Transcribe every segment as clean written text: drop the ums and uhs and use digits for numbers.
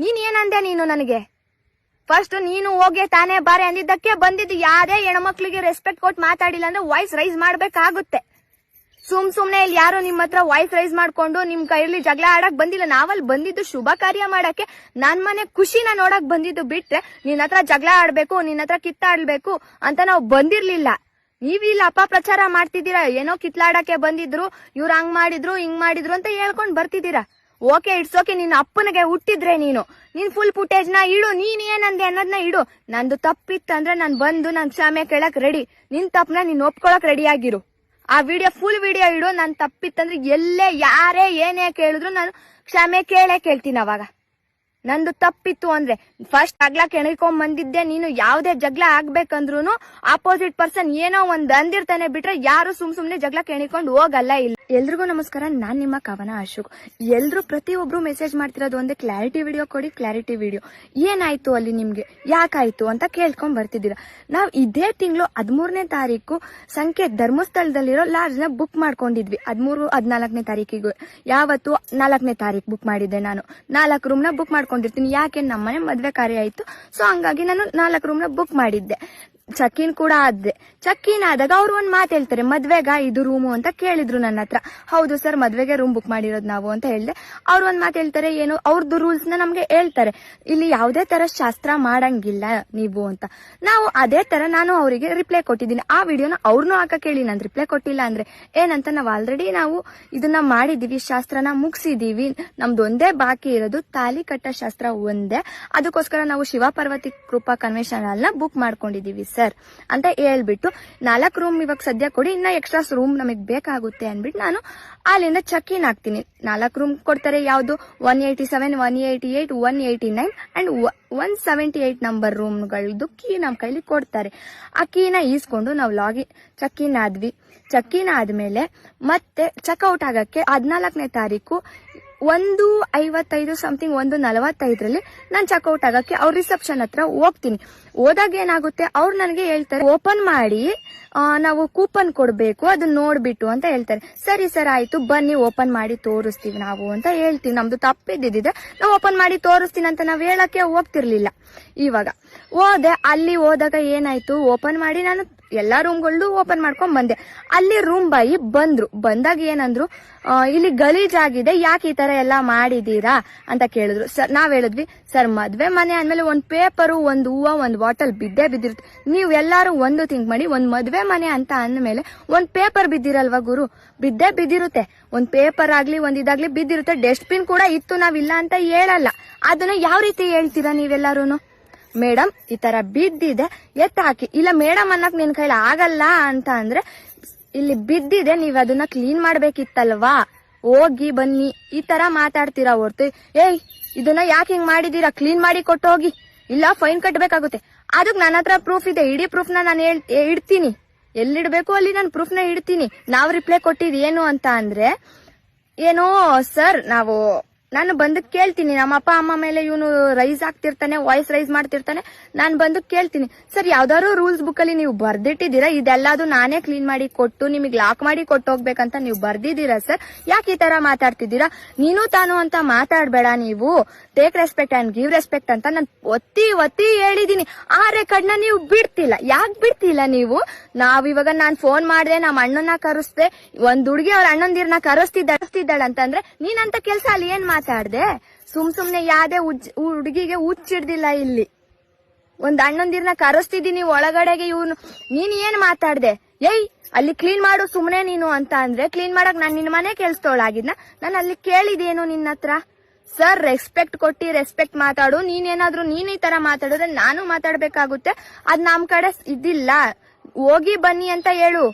ನೀನ್ ಏನಂದೆ ನೀನು ನನಗೆ? ಫಸ್ಟ್ ನೀನು ಹೋಗಿ ತಾನೇ ಬಾರೆ ಅಂದಿದ್ದಕ್ಕೆ ಬಂದಿದ್ದು. ಯಾರೇ ಹೆಣ್ಮಕ್ಳಿಗೆ ರೆಸ್ಪೆಕ್ಟ್ ಕೊಟ್ಟು ಮಾತಾಡಿಲ್ಲ ಅಂದ್ರೆ ವಾಯ್ಸ್ ರೈಸ್ ಮಾಡ್ಬೇಕಾಗುತ್ತೆ. ಸುಮ್ನೆ ಇಲ್ಲಿ ಯಾರು ನಿಮ್ ಹತ್ರ ವಾಯ್ಸ್ ರೈಸ್ ಮಾಡ್ಕೊಂಡು ನಿಮ್ ಕೈಯಲ್ಲಿ ಜಗಳ ಆಡಕ್ ಬಂದಿಲ್ಲ. ನಾವಲ್ಲಿ ಬಂದಿದ್ದು ಶುಭ ಕಾರ್ಯ ಮಾಡಕ್ಕೆ, ನನ್ ಮನೆ ಖುಷಿನ ನೋಡಕ್ ಬಂದಿದ್ದು ಬಿಟ್ರೆ ನಿನ್ ಹತ್ರ ಜಗಳ ಆಡ್ಬೇಕು, ನಿನ್ ಹತ್ರ ಕಿತ್ತಾಡ್ಬೇಕು ಅಂತ ನಾವು ಬಂದಿರ್ಲಿಲ್ಲ. ನೀವಿಲ್ಲ ಅಪಪ್ರಚಾರ ಮಾಡ್ತಿದ್ದೀರಾ. ಏನೋ ಕಿತ್ಲಾಡಕ್ಕೆ ಬಂದಿದ್ರು, ಇವ್ರು ಹಂಗ್ ಮಾಡಿದ್ರು ಹಿಂಗ್ ಮಾಡಿದ್ರು ಅಂತ ಹೇಳ್ಕೊಂಡ್ ಬರ್ತಿದ್ದೀರಾ. Okay, it's okay. ನಿನ್ನ ಅಪ್ಪನಿಗೆ ಹುಟ್ಟಿದ್ರೆ ನೀನ್ ಫುಲ್ ಫುಟೇಜ್ ನ ಇಡು. ನೀನ್ ಏನಂದೆ ಅನ್ನೋದನ್ನ ಇಡು. ನಂದು ತಪ್ಪಿತ್ತಂದ್ರೆ ನಾನ್ ಬಂದು ನಾನ್ ಕ್ಷಮೆ ಕೇಳಕ್ ರೆಡಿ. ನಿನ್ ತಪ್ಪನ ನೀನ್ ಒಪ್ಕೊಳಕ್ ರೆಡಿ ಆಗಿರು. ಆ ವಿಡಿಯೋ ಫುಲ್ ವಿಡಿಯೋ ಇಡು. ನಾನ್ ತಪ್ಪಿತ್ತಂದ್ರೆ ಎಲ್ಲೇ ಯಾರೇ ಏನೇ ಕೇಳಿದ್ರು ನಾನು ಕ್ಷಮೆ ಕೇಳ್ತೀನಿ. ಅವಾಗ ನಂದು ತಪ್ಪಿತ್ತು ಅಂದ್ರೆ ಫಸ್ಟ್ ಜಗಳ ಕೆಣಕೊಂಡ್ ಬಂದಿದ್ದೆ ನೀನು. ಯಾವ್ದೇ ಜಗಳ ಆಗ್ಬೇಕಂದ್ರು ಆಪೋಸಿಟ್ ಪರ್ಸನ್ ಏನೋ ಒಂದ್ ಅಂದಿರ್ತಾನೆ ಬಿಟ್ರೆ ಯಾರು ಸುಮ್ನೆ ಜಗಳ ಕೆಣಿಕೊಂಡು ಹೋಗಲ್ಲ. ಇಲ್ಲ. ಎಲ್ರಿಗೂ ನಮಸ್ಕಾರ. ನಾನ್ ನಿಮ್ಮ ಕವನ ಅಶೋಕ್. ಎಲ್ರು ಪ್ರತಿಯೊಬ್ರು ಮೆಸೇಜ್ ಮಾಡ್ತಿರೋದು ಒಂದೇ, ಕ್ಲಾರಿಟಿ ವಿಡಿಯೋ ಕೊಡಿ, ಕ್ಲಾರಿಟಿ ವಿಡಿಯೋ. ಏನಾಯ್ತು ಅಲ್ಲಿ ನಿಮ್ಗೆ, ಯಾಕಾಯ್ತು ಅಂತ ಕೇಳ್ಕೊಂಡ್ ಬರ್ತಿದ್ದೀರಾ. ನಾವ್ ಇದೇ ತಿಂಗಳು 13ನೇ ತಾರೀಕು ಸಂಖ್ಯೆ ಧರ್ಮಸ್ಥಳದಲ್ಲಿರೋ ಲಾಡ್ಜ್ ನ ಬುಕ್ ಮಾಡ್ಕೊಂಡಿದ್ವಿ. 13, 14ನೇ ತಾರೀಕಿಗೆ. ಯಾವತ್ತು 4ನೇ ತಾರೀಕು ಬುಕ್ ಮಾಡಿದ್ದೆ ನಾನು. 4 ರೂಮ್ ನ ಬುಕ್ ಮಾಡ್ಕೊಂಡಿರ್ತೀನಿ. ಯಾಕೆ ನಮ್ಮನೆ ಮದ್ವೆ ಕಾರ್ಯ ಆಯ್ತು, ಸೊ ಹಂಗಾಗಿ ನಾನು 4 ರೂಮ್ ನ ಬುಕ್ ಮಾಡಿದ್ದೆ. ಚೆಕ್-ಇನ್ ಕೂಡ ಆದ್ರೆ ಚೆಕ್-ಇನ್ ಆದಾಗ ಅವ್ರು ಒಂದ್ ಮಾತು ಹೇಳ್ತಾರೆ, ಮದ್ವೆಗ ಇದು ರೂಮು ಅಂತ ಕೇಳಿದ್ರು ನನ್ನ ಹತ್ರ. ಹೌದು ಸರ್, ಮದ್ವೆಗೆ ರೂಮ್ ಬುಕ್ ಮಾಡಿರೋದು ನಾವು ಅಂತ ಹೇಳ್ದೆ. ಅವ್ರು ಒಂದ್ ಮಾತು ಹೇಳ್ತಾರೆ, ಏನು ಅವ್ರದ್ದು ರೂಲ್ಸ್ ನ ನಮ್ಗೆ ಹೇಳ್ತಾರೆ, ಇಲ್ಲಿ ಯಾವ್ದೇ ತರ ಶಾಸ್ತ್ರ ಮಾಡಂಗಿಲ್ಲ ನೀವು ಅಂತ. ನಾವು ಅದೇ ತರ ನಾನು ಅವರಿಗೆ ರಿಪ್ಲೈ ಕೊಟ್ಟಿದ್ದೀನಿ. ಆ ವಿಡಿಯೋನ ಅವ್ರನ್ನೂ ಹಾಕಕ್ ಹೇಳಿ, ನಾನು ರಿಪ್ಲೈ ಕೊಟ್ಟಿಲ್ಲ ಅಂದ್ರೆ ಏನಂತ. ನಾವು ಆಲ್ರೆಡಿ ನಾವು ಇದನ್ನ ಮಾಡಿದೀವಿ, ಶಾಸ್ತ್ರನ ಮುಗಿಸಿದೀವಿ. ನಮ್ದು ಒಂದೇ ಬಾಕಿ ಇರೋದು ತಾಲಿ ಕಟ್ಟ ಶಾಸ್ತ್ರ ಒಂದೇ. ಅದಕ್ಕೋಸ್ಕರ ನಾವು ಶಿವ ಪಾರ್ವತಿ ಕೃಪಾ ಕನ್ವೆನ್ಷನ್ ಹಾಲ್ ನ ಬುಕ್ ಮಾಡ್ಕೊಂಡಿದೀವಿ ಸರ್ ಅಂತ ಹೇಳ್ಬಿಟ್ಟು 4 ರೂಮ್ ಇವಾಗ ಸದ್ಯ ಕೊಡಿ, ಇನ್ನ ಎಕ್ಸ್ಟ್ರಾ ರೂಮ್ ನಮಗ್ ಬೇಕಾಗುತ್ತೆ ಅನ್ಬಿಟ್ಟು ನಾನು ಅಲ್ಲಿಂದ ಚೆಕ್ ಇನ್ ಆಗ್ತೀನಿ. 4 ರೂಮ್ ಕೊಡ್ತಾರೆ. ಯಾವ್ದು 187, 188, 189 ಅಂಡ್ 178 ನಂಬರ್ ರೂಮ್ಗಳದ್ದು ಕೀ ನಮ್ ಕೈಲಿ ಕೊಡ್ತಾರೆ. ಆ ಕೀನ ಈಸ್ಕೊಂಡು ನಾವು ಲಾಗಿನ್ ಚೆಕ್ ಇನ್ ಆದ್ವಿ. ಚೆಕ್ ಇನ್ ಆದ್ಮೇಲೆ ಮತ್ತೆ ಚೆಕ್ಔಟ್ ಆಗಕ್ಕೆ 14ನೇ ತಾರೀಕು 1:55 ಸಮಥಿಂಗ್ 1:45 ನಾನು ಚೆಕ್ಔಟ್ ಆಗಕ್ಕೆ ಅವ್ರ ರಿಸೆಪ್ಷನ್ ಹತ್ರ ಹೋಗ್ತೀನಿ. ಹೋದಾಗ ಏನಾಗುತ್ತೆ, ಅವ್ರು ನನಗೆ ಹೇಳ್ತಾರೆ ಓಪನ್ ಮಾಡಿ ನಾವು ಕೂಪನ್ ಕೊಡ್ಬೇಕು, ಅದನ್ನ ನೋಡ್ಬಿಟ್ಟು ಅಂತ ಹೇಳ್ತಾರೆ. ಸರಿ ಸರ್ ಆಯ್ತು ಬನ್ನಿ ಓಪನ್ ಮಾಡಿ ತೋರಿಸ್ತೀವಿ ನಾವು ಅಂತ ಹೇಳ್ತೀವಿ. ನಮ್ದು ತಪ್ಪಿದ್ದಿದೆ, ನಾವು ಓಪನ್ ಮಾಡಿ ತೋರಿಸ್ತೀನಿ ಅಂತ ನಾವ್ ಹೇಳಕ್ಕೆ ಹೋಗ್ತಿರ್ಲಿಲ್ಲ. ಇವಾಗ ಹೋದೆ, ಅಲ್ಲಿ ಹೋದಾಗ ಏನಾಯ್ತು, ಓಪನ್ ಮಾಡಿ ನಾನು ಎಲ್ಲಾ ರೂಮ್ಗಳು ಓಪನ್ ಮಾಡ್ಕೊಂಡ್ ಬಂದೆ. ಅಲ್ಲಿ ರೂಮ್ ಬಾಯಿ ಬಂದಾಗ ಏನಂದ್ರು, ಇಲ್ಲಿ ಗಲೀಜಾಗಿದೆ, ಯಾಕೆ ಈ ತರ ಎಲ್ಲಾ ಮಾಡಿದೀರಾ ಅಂತ ಕೇಳಿದ್ರು. ಸರ್ ನಾವ್ ಹೇಳಿದ್ವಿ, ಸರ್ ಮದ್ವೆ ಮನೆ ಅಂದ್ಮೇಲೆ ಒಂದ್ ಪೇಪರು, ಒಂದ್ ಹೂವ, ಒಂದ್ ಬಾಟಲ್ ಬಿದ್ದಿರುತ್ತೆ. ನೀವ್ ಎಲ್ಲಾರು ಒಂದು ಥಿಂಕ್ ಮಾಡಿ, ಒಂದ್ ಮದ್ವೆ ಮನೆ ಅಂತ ಅಂದ್ಮೇಲೆ ಒಂದ್ ಪೇಪರ್ ಬಿದ್ದಿರಲ್ವಾ ಗುರು, ಬಿದ್ದಿರುತ್ತೆ. ಒಂದ್ ಪೇಪರ್ ಆಗ್ಲಿ ಒಂದ್ ಇದಾಗ್ಲಿ ಬಿದ್ದಿರುತ್ತೆ. ಡಸ್ಟ್ ಬಿನ್ ಕೂಡ ಇತ್ತು, ನಾವಿಲ್ಲ ಅಂತ ಹೇಳಲ್ಲ. ಅದನ್ನ ಯಾವ ರೀತಿ ಹೇಳ್ತೀರಾ ನೀವೆಲ್ಲಾರು? ಮೇಡಮ್ ಈ ತರ ಬಿದ್ದಿದೆ ಎತ್ತ ಹಾಕಿ. ಇಲ್ಲ ಮೇಡಮ್ ಅನ್ನಕ್ ನಿನ್ ಕೈಲಿ ಆಗಲ್ಲ ಅಂತ ಅಂದ್ರೆ, ಇಲ್ಲಿ ಬಿದ್ದಿದೆ ನೀವ್ ಅದನ್ನ ಕ್ಲೀನ್ ಮಾಡ್ಬೇಕಿತ್ತಲ್ವಾ, ಹೋಗಿ ಬನ್ನಿ ಈ ತರ ಮಾತಾಡ್ತೀರಾ ಹೊರ್ತು, ಏಯ್ ಇದನ್ನ ಯಾಕೆ ಹಿಂಗ್ ಮಾಡಿದೀರಾ, ಕ್ಲೀನ್ ಮಾಡಿ ಕೊಟ್ಟು ಹೋಗಿ, ಇಲ್ಲ ಫೈನ್ ಕಟ್ಬೇಕಾಗುತ್ತೆ. ಅದಕ್ ನನ್ನ ಹತ್ರ ಪ್ರೂಫ್ ಇದೆ. ಇಡೀ ಪ್ರೂಫ್ ನ ನಾನು ಇಡ್ತೀನಿ, ಎಲ್ಲಿಡ್ಬೇಕು ಅಲ್ಲಿ ನಾನು ಪ್ರೂಫ್ ನ ಇಡ್ತೀನಿ. ನಾವ್ ರಿಪ್ಲೈ ಕೊಟ್ಟಿದ್ ಏನು ಅಂತ ಅಂದ್ರೆ, ಏನೋ ಸರ್ ನಾನು ಬಂದು ಕೇಳ್ತೀನಿ, ನಮ್ಮ ಅಪ್ಪ ಅಮ್ಮ ಮೇಲೆ ಇವನು ರೈಸ್ ಆಗ್ತಿರ್ತಾನೆ, ವಾಯ್ಸ್ ರೈಸ್ ಮಾಡ್ತಿರ್ತಾನೆ. ನಾನ್ ಬಂದು ಕೇಳ್ತೀನಿ, ಸರ್ ಯಾವ್ದಾದ್ರು ರೂಲ್ಸ್ ಬುಕ್ ಅಲ್ಲಿ ನೀವು ಬರ್ದಿಟ್ಟಿದ್ದೀರಾ, ಇದೆಲ್ಲದು ನಾನೇ ಕ್ಲೀನ್ ಮಾಡಿ ಕೊಟ್ಟು ನಿಮಗೆ ಲಾಕ್ ಮಾಡಿ ಕೊಟ್ಟು ಹೋಗ್ಬೇಕಂತ ನೀವು ಬರ್ದಿದ್ದೀರಾ ಸರ್, ಯಾಕೆ ಈ ತರ ಮಾತಾಡ್ತಿದ್ದೀರಾ? ನೀನು ತಾನು ಅಂತ ಮಾತಾಡ್ಬೇಡ, ನೀವು take respect and give respect ಅಂತ ನಾನು ಒತ್ತಿ ಹೇಳಿದೀನಿ. ಆ ರೆಕಾರ್ಡ್ ನ ನೀವು ಬಿಡ್ತಿಲ್ಲ. ಯಾಕೆ ಬಿಡ್ತಿಲ್ಲ ನೀವು? ನಾವಿವಾಗ ನಾನ್ ಫೋನ್ ಮಾಡ್ದೆ, ನಮ್ಮ ಅಣ್ಣನ ಕರೆಸ್ದೆ, ಒಂದ್ ಹುಡುಗಿ ಅವ್ರ ಅಣ್ಣಂದಿರ್ನ ಕರೆಸ್ತಿದ್ದಾಳೆ ಅಂತಂದ್ರೆ ನೀನಂತ ಕೆಲ್ಸ ಅಲ್ಲಿ ಏನ್ ಮಾತಾಡ್ದೆ? ಸುಮ್ನೆ ಯಾವ್ದೇ ಹುಡುಗಿಗೆ ಹುಚ್ಚಿಡ್ದಿಲ್ಲ. ಇಲ್ಲಿ ಒಂದ್ ಅಣ್ಣಂದಿರ್ನ ಕರೆಸ್ತಿದ್ದೀನಿ ಒಳಗಡೆಗೆ, ನೀನ್ ಏನ್ ಮಾತಾಡ್ದೆ? ಏಯ್ ಅಲ್ಲಿ ಕ್ಲೀನ್ ಮಾಡು ಸುಮ್ನೆ ನೀನು ಅಂತ ಅಂದ್ರೆ, ಕ್ಲೀನ್ ಮಾಡಕ್ ನಾನ್ ನಿನ್ ಮನೆ ಕೆಲ್ಸದೊಳಗಿದ್ನ, ನಾನು ಅಲ್ಲಿ ಕೇಳಿದೇನು ನಿನ್ನ ಹತ್ರ? ಸರ್ ರೆಸ್ಪೆಕ್ಟ್ ಕೊಟ್ಟಿ ರೆಸ್ಪೆಕ್ಟ್ ಮಾತಾಡು. ನೀನೇನಾದ್ರೂ ನೀನ್ ಈ ತರ ಮಾತಾಡಿದ್ರೆ ನಾನು ಮಾತಾಡ್ಬೇಕಾಗುತ್ತೆ. ಅದ್ ನಮ್ ಕಡೆ ಇದಿಲ್ಲ. ಹೋಗಿ ಬನ್ನಿ ಅಂತ ಹೇಳು,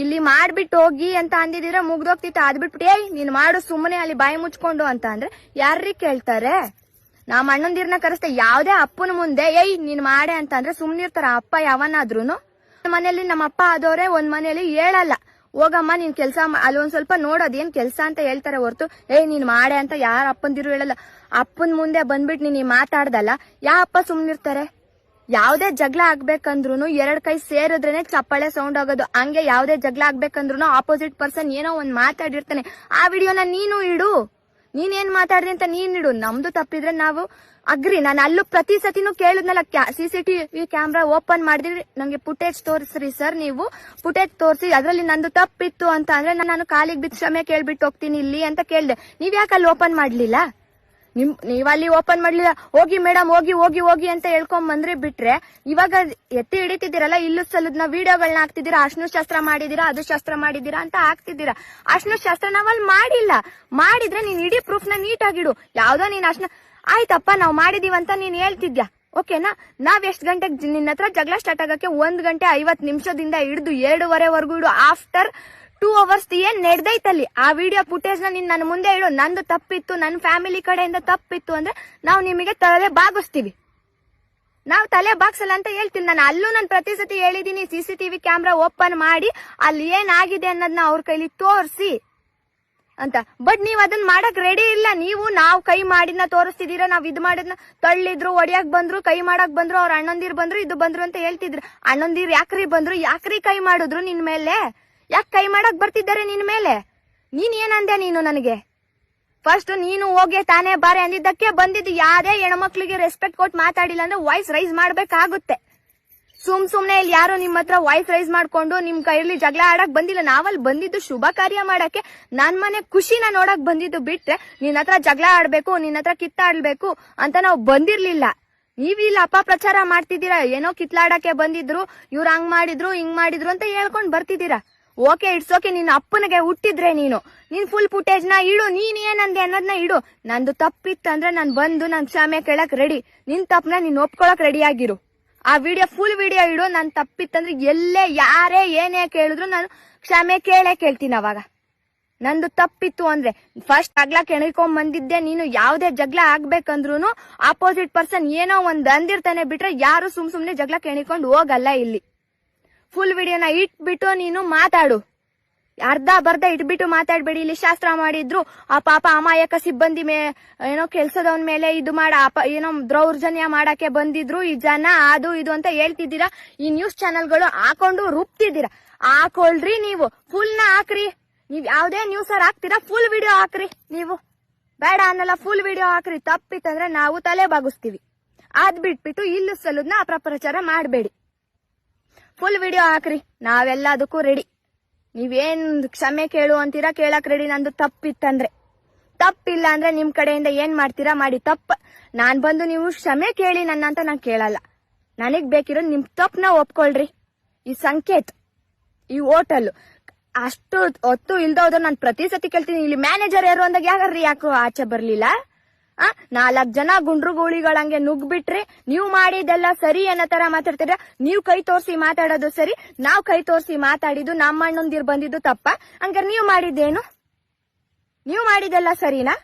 ಇಲ್ಲಿ ಮಾಡ್ಬಿಟ್ಟು ಹೋಗಿ ಅಂತ ಅಂದಿದ್ರೆ ಮುಗ್ದೋಗ್ತಿತ್ತು. ಅದ್ಬಿಟ್ಬಿಟ್ಟು ಏಯ್ ನೀನ್ ಮಾಡು ಸುಮ್ಮನೆ ಅಲ್ಲಿ ಬಾಯಿ ಮುಚ್ಕೊಂಡು ಅಂತ ಅಂದ್ರೆ ಯಾರ್ರೀ ಕೇಳ್ತಾರೆ? ನಮ್ಮ ಅಣ್ಣಂದಿರ್ನ ಕರೆಸ್ತೆ, ಯಾವ್ದೇ ಅಪ್ಪನ ಮುಂದೆ ಏಯ್ ನೀನ್ ಮಾಡೆ ಅಂತ ಅಂದ್ರೆ ಸುಮ್ನಿರ್ತಾರ ಅಪ್ಪ ಯಾವನಾದ್ರೂನು? ಮನೇಲಿ ನಮ್ಮ ಅಪ್ಪ ಆದವ್ರೆ ಒಂದ್ ಮನೇಲಿ ಹೇಳಲ್ಲ, ಹೋಗಮ್ಮ ನೀನ್ ಕೆಲ್ಸ ಅಲ್ಲಿ ಒಂದ್ ಸ್ವಲ್ಪ ನೋಡೋದೇನ್ ಕೆಲ್ಸ ಅಂತ ಹೇಳ್ತಾರೆ ಹೊರ್ತು ಏಯ್ ನೀನ್ ಮಾಡೆ ಅಂತ ಯಾರ ಅಪ್ಪಂದಿರು ಹೇಳಲ್ಲ. ಅಪ್ಪನ್ ಮುಂದೆ ಬಂದ್ಬಿಟ್ಟು ನೀನ್ ಮಾತಾಡ್ದಲ್ಲ ಯಾ ಅಪ್ಪ ಸುಮ್ನಿರ್ತಾರೆ? ಯಾವ್ದೇ ಜಗಳ ಆಗ್ಬೇಕಂದ್ರು 2 ಕೈ ಸೇರಿದ್ರೇನೆ ಚಪ್ಪಾಳೆ ಸೌಂಡ್ ಆಗೋದು. ಹಂಗೆ ಯಾವ್ದೇ ಜಗಳ ಆಗ್ಬೇಕಂದ್ರು ಆಪೋಸಿಟ್ ಪರ್ಸನ್ ಏನೋ ಒಂದ್ ಮಾತಾಡಿರ್ತಾನೆ. ಆ ವಿಡಿಯೋನ ನೀನು ಇಡು, ನೀನ್ ಮಾತಾಡ್ರಿ ಅಂತ ನೀನ್ ಇಡು. ನಮ್ದು ತಪ್ಪಿದ್ರೆ ನಾವು ಅಗ್ರಿ. ನಾನು ಅಲ್ಲೂ ಪ್ರತಿ ಸತಿನೂ ಕೇಳಿದ್ನಲ್ಲ, CCTV ಕ್ಯಾಮ್ರಾ ಓಪನ್ ಮಾಡಿದ್ರಿ, ನಂಗೆ ಫುಟೇಜ್ ತೋರಿಸ್ರಿ ಸರ್, ನೀವು ಫುಟೇಜ್ ತೋರಿಸಿ ಅದ್ರಲ್ಲಿ ನಂದು ತಪ್ಪಿತ್ತು ಅಂತ ಅಂದ್ರೆ ನಾನು ಕಾಲಿಗೆ ಬಿದ್ದು ಕ್ಷಮೆ ಕೇಳ್ಬಿಟ್ಟು ಹೋಗ್ತೀನಿ ಇಲ್ಲಿ ಅಂತ ಕೇಳ್ದೆ. ನೀವ್ ಯಾಕೆ ಅಲ್ಲಿ ಓಪನ್ ಮಾಡ್ಲಿಲ್ಲ? ನೀವಲ್ಲಿ ಓಪನ್ ಮಾಡ್ಲಿಲ್ಲ. ಹೋಗಿ ಮೇಡಮ್ ಹೋಗಿ ಹೋಗಿ ಹೋಗಿ ಅಂತ ಹೇಳ್ಕೊಂಡ್ ಬಂದ್ರಿ ಬಿಟ್ರೆ, ಇವಾಗ ಎತ್ತಿ ಹಿಡಿತಿದ್ದೀರಲ್ಲ, ಇಲ್ಲೂ ಸಲದ್ನ ವಿಡಿಯೋಗಳನ್ನ ಹಾಕ್ತಿದ್ದೀರಾ, ಅರ್ಶಿನ ಶಾಸ್ತ್ರ ಮಾಡಿದೀರಾ, ಅದು ಶಾಸ್ತ್ರ ಮಾಡಿದೀರಾ ಅಂತ ಹಾಕ್ತಿದ್ದೀರಾ. ಅರ್ಶಿನ ಶಾಸ್ತ್ರ ನಾವಲ್ಲಿ ಮಾಡಿಲ್ಲ. ಮಾಡಿದ್ರೆ ನೀನ್ ಇಡೀ ಪ್ರೂಫ್ ನ ನೀಟಾಗಿಡು. ಯಾವ್ದೋ ನೀನ್ ಅರ್ಶಿನ ಆಯ್ತಪ್ಪ ನಾವ್ ಮಾಡಿದೀವಂತ ನೀನ್ ಹೇಳ್ತಿದ್ಯಾ, ಓಕೆನಾ? ನಾವ್ ಎಷ್ಟ್ ಗಂಟೆಗೆ ನಿನ್ನ ಹತ್ರ ಜಗಳ ಸ್ಟಾರ್ಟ್ ಆಗಕ್ಕೆ 1 ಗಂಟೆ 50 ನಿಮಿಷದಿಂದ ಹಿಡಿದು 2:30 ಇಡು. ಆಫ್ಟರ್ 2 ಅವರ್ಸ್ ಏನ್ ನಡೆದೈತಲ್ಲಿ ಆ ವಿಡಿಯೋ ಫುಟೇಜ್ ನ ನೀನ್ ನನ್ನ ಮುಂದೆ ಇಡು. ನಂದು ತಪ್ಪಿತ್ತು, ನನ್ನ ಫ್ಯಾಮಿಲಿ ಕಡೆಯಿಂದ ತಪ್ಪಿತ್ತು ಅಂದ್ರೆ ನಾವು ನಿಮಗೆ ತಲೆ ಬಾಗಿಸ್ತೀವಿ. ನಾವು ತಲೆ ಬಾಗ್ಸಲ್ಲ ಅಂತ ಹೇಳ್ತೀನಿ. ನಾನು ಅಲ್ಲೂ ನಾನು ಪ್ರತಿ ಸತಿ ಹೇಳಿದೀನಿ, CCTV ಕ್ಯಾಮ್ರಾ ಓಪನ್ ಮಾಡಿ ಅಲ್ಲಿ ಏನಾಗಿದೆ ಅನ್ನೋದನ್ನ ಅವ್ರ ಕೈಲಿ ತೋರಿಸಿ ಅಂತ. ಬಟ್ ನೀವ್ ಅದನ್ನ ಮಾಡಕ್ ರೆಡಿ ಇಲ್ಲ. ನಾವು ಕೈ ಮಾಡಿದ್ನ ತೋರಿಸ್ತಿದೀರ, ನಾವ್ ಇದ್ ಮಾಡಿದ್ನ ತಳ್ಳಿದ್ರು, ಒಡಿಯಾಕ್ ಬಂದ್ರು, ಕೈ ಮಾಡಕ್ ಬಂದ್ರು, ಅವ್ರ ಅಣ್ಣಂದಿರ್ ಬಂದ್ರು, ಇದು ಬಂದ್ರು ಅಂತ ಹೇಳ್ತಿದ್ರು. ಅಣ್ಣಂದಿರ್ ಯಾಕ್ರಿ ಬಂದ್ರು, ಯಾಕ್ರಿ ಕೈ ಮಾಡಿದ್ರು ನಿನ್ ಮೇಲೆ? ಯಾಕೆ ಕೈ ಮಾಡಕ್ ಬರ್ತಿದ್ದಾರೆ ನಿನ್ ಮೇಲೆ? ನೀನ್ ಏನಂದೆ ನೀನು ನನಗೆ? ಫಸ್ಟ್ ನೀನು ಹೋಗಿ ತಾನೇ ಬಾರೆ ಅಂದಿದ್ದಕ್ಕೆ ಬಂದಿದ್ದು. ಯಾರೇ ಹೆಣ್ಮಕ್ಳಿಗೆ ರೆಸ್ಪೆಕ್ಟ್ ಕೊಟ್ಟು ಮಾತಾಡಿಲ್ಲ ಅಂದ್ರೆ ವಾಯ್ಸ್ ರೈಸ್ ಮಾಡ್ಬೇಕಾಗುತ್ತೆ. ಸುಮ್ನೆ ಇಲ್ಲಿ ಯಾರು ನಿಮ್ ಹತ್ರ ವಾಯ್ಸ್ ರೈಸ್ ಮಾಡ್ಕೊಂಡು ನಿಮ್ ಕೈಯಲ್ಲಿ ಜಗಳ ಆಡಕ್ ಬಂದಿಲ್ಲ. ನಾವಲ್ಲಿ ಬಂದಿದ್ದು ಶುಭ ಕಾರ್ಯ ಮಾಡಕ್ಕೆ, ನನ್ ಮನೆ ಖುಷಿನ ನೋಡಕ್ ಬಂದಿದ್ದು ಬಿಟ್ರೆ ನಿನ್ ಹತ್ರ ಜಗಳ ಆಡ್ಬೇಕು, ನಿನ್ ಹತ್ರ ಕಿತ್ತಾಡ್ಬೇಕು ಅಂತ ನಾವು ಬಂದಿರ್ಲಿಲ್ಲ. ನೀವಿಲ್ಲ ಅಪಪ್ರಚಾರ ಮಾಡ್ತಿದ್ದೀರಾ. ಏನೋ ಕಿತ್ಲಾಡಕ್ಕೆ ಬಂದಿದ್ರು, ಇವ್ರು ಹಂಗ್ ಮಾಡಿದ್ರು ಹಿಂಗ್ ಮಾಡಿದ್ರು ಅಂತ ಹೇಳ್ಕೊಂಡ್ ಬರ್ತಿದ್ದೀರಾ. Okay, it's okay. ನಿನ್ನ ಅಪ್ಪನಿಗೆ ಹುಟ್ಟಿದ್ರೆ ನೀನ್ ಫುಲ್ ಫುಟೇಜ್ ನ ಇಡು. ನೀನ್ ಏನಂದೆ ಅನ್ನೋದನ್ನ ಇಡು. ನಂದು ತಪ್ಪಿತ್ತಂದ್ರೆ ನಾನ್ ಬಂದು ನಾನ್ ಕ್ಷಮೆ ಕೇಳಕ್ ರೆಡಿ. ನಿನ್ ತಪ್ಪನ ನೀನ್ ಒಪ್ಕೊಳಕ್ ರೆಡಿ ಆಗಿರು. ಆ ವಿಡಿಯೋ ಫುಲ್ ವಿಡಿಯೋ ಇಡು. ನನ್ ತಪ್ಪಿತ್ತಂದ್ರೆ ಎಲ್ಲೇ ಯಾರೇ ಏನೇ ಕೇಳಿದ್ರು ನಾನು ಕ್ಷಮೆ ಕೇಳ್ತೀನಿ. ಅವಾಗ ನಂದು ತಪ್ಪಿತ್ತು ಅಂದ್ರೆ ಫಸ್ಟ್ ಜಗಳ ಕೆಣಕೊಂಡ್ ಬಂದಿದ್ದೆ ನೀನು. ಯಾವ್ದೇ ಜಗಳ ಆಗ್ಬೇಕಂದ್ರು ಆಪೋಸಿಟ್ ಪರ್ಸನ್ ಏನೋ ಒಂದ್ ಅಂದಿರ್ತಾನೆ ಬಿಟ್ರೆ ಯಾರು ಸುಮ್ನೆ ಜಗಳ ಕೆಣಿಕೊಂಡು ಹೋಗಲ್ಲ. ಇಲ್ಲಿ ಫುಲ್ ವಿಡಿಯೋನ ಇಟ್ಬಿಟ್ಟು ನೀನು ಮಾತಾಡು. ಅರ್ಧ ಬರ್ಧ ಇಟ್ಬಿಟ್ಟು ಮಾತಾಡ್ಬೇಡಿ. ಇಲ್ಲಿ ಶಾಸ್ತ್ರ ಮಾಡಿದ್ರು, ಆ ಪಾಪ ಅಮಾಯಕ ಸಿಬ್ಬಂದಿ ಏನೋ ಕೆಲ್ಸದವನ್ ಮೇಲೆ ಇದು ಏನೋ ದೌರ್ಜನ್ಯ ಮಾಡಕ್ಕೆ ಬಂದಿದ್ರು ಈ ಜನ, ಅದು ಇದು ಅಂತ ಹೇಳ್ತಿದ್ದೀರಾ. ಈ ನ್ಯೂಸ್ ಚಾನೆಲ್ಗಳು ಹಾಕೊಂಡು ರುಬ್ತಿದ್ದೀರಾ. ಹಾಕೊಳ್ರಿ, ನೀವು ಫುಲ್ ನ ಹಾಕ್ರಿ. ನೀವ್ ಯಾವ್ದೇ ನ್ಯೂಸ್ ಹಾಕ್ತೀರಾ ಫುಲ್ ವಿಡಿಯೋ ಹಾಕ್ರಿ. ನೀವು ಬೇಡ ಅನ್ನಲ್ಲ, ಫುಲ್ ವಿಡಿಯೋ ಹಾಕ್ರಿ. ತಪ್ಪಿತ್ತಂದ್ರೆ ನಾವು ತಲೆ ಬಾಗಿಸ್ತೀವಿ. ಅದ್ ಬಿಟ್ಬಿಟ್ಟು ಇಲ್ಲೂ ಸಲುದ್ನ ಅಪಪ್ರಚಾರ ಮಾಡಬೇಡಿ. ಫುಲ್ ವಿಡಿಯೋ ಹಾಕ್ರಿ. ನಾವೆಲ್ಲದಕ್ಕೂ ರೆಡಿ. ನೀವೇನ್ ಕ್ಷಮೆ ಕೇಳು ಅಂತೀರಾ, ಕೇಳಕ್ ರೆಡಿ. ನಂದು ತಪ್ಪಿತ್ತಂದ್ರೆ. ತಪ್ಪಿಲ್ಲ ಅಂದ್ರೆ ನಿಮ್ ಕಡೆಯಿಂದ ಏನ್ ಮಾಡ್ತೀರಾ ಮಾಡಿ. ನಾನ್ ಬಂದು ನೀವು ಕ್ಷಮೆ ಕೇಳಿ ನನ್ನ ಅಂತ ನಾನ್ ಕೇಳಲ್ಲ. ನನಗ್ ಬೇಕಿರೋ ನಿಮ್ ತಪ್ಪನ ಒಪ್ಕೊಳ್ರಿ. ಈ ಸಂಕೇತ್, ಈ ಹೋಟೆಲ್ ಅಷ್ಟು ಹೊತ್ತು ಇಲ್ದೋದ್ರು ನಾನು ಪ್ರತಿ ಸತಿ ಕೇಳ್ತೀನಿ, ಇಲ್ಲಿ ಮ್ಯಾನೇಜರ್ ಯಾರು ಅಂದಾಗ ಯಾಕೋ ಆಚೆ ಬರ್ಲಿಲ್ಲ? 4 ಜನ ಗುಂಡ್ರು ಗೂಳಿಗಳಂಗೆ ನುಗ್ಬಿಟ್ರೆ ನೀವು ಮಾಡಿದೆಲ್ಲ ಸರಿ ಅನ್ನೋ ತರ ಮಾತಾಡ್ತೀರಾ. ನೀವು ಕೈ ತೋರಿಸಿ ಮಾತಾಡೋದು ಸರಿ, ನಾವ್ ಕೈ ತೋರಿಸಿ ಮಾತಾಡಿದ್ದು ನಮ್ಮ ಅಣ್ಣಂದಿರ್ ಬಂದಿದ್ದು ತಪ್ಪ? ಹಂಗಾರೆ ನೀವು ಮಾಡಿದ್ದೇನು? ನೀವು ಮಾಡಿದೆಲ್ಲ ಸರಿನಾ?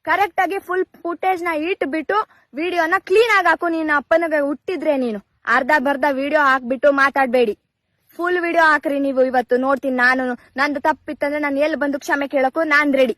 ಕರೆಕ್ಟ್ ಆಗಿ ಫುಲ್ ಫುಟೇಜ್ ನ ಇಟ್ಬಿಟ್ಟು ವಿಡಿಯೋನ ಕ್ಲೀನ್ ಆಗಿ ಹಾಕು. ನೀನು ಅಪ್ಪನಿಗೆ ಹುಟ್ಟಿದ್ರೆ ನೀನು ಅರ್ಧ ಬರ್ಧ ವಿಡಿಯೋ ಹಾಕ್ಬಿಟ್ಟು ಮಾತಾಡ್ಬೇಡಿ. ಫುಲ್ ವಿಡಿಯೋ ಹಾಕ್ರಿ ನೀವು. ಇವತ್ತು ನೋಡ್ತೀನಿ ನಾನು. ನಂದು ತಪ್ಪಿತ್ತಂದ್ರೆ ನಾನು ಎಲ್ಲಿ ಬಂದು ಕ್ಷಮೆ ಕೇಳಕ್ಕೂ ನಾನ್ ರೆಡಿ.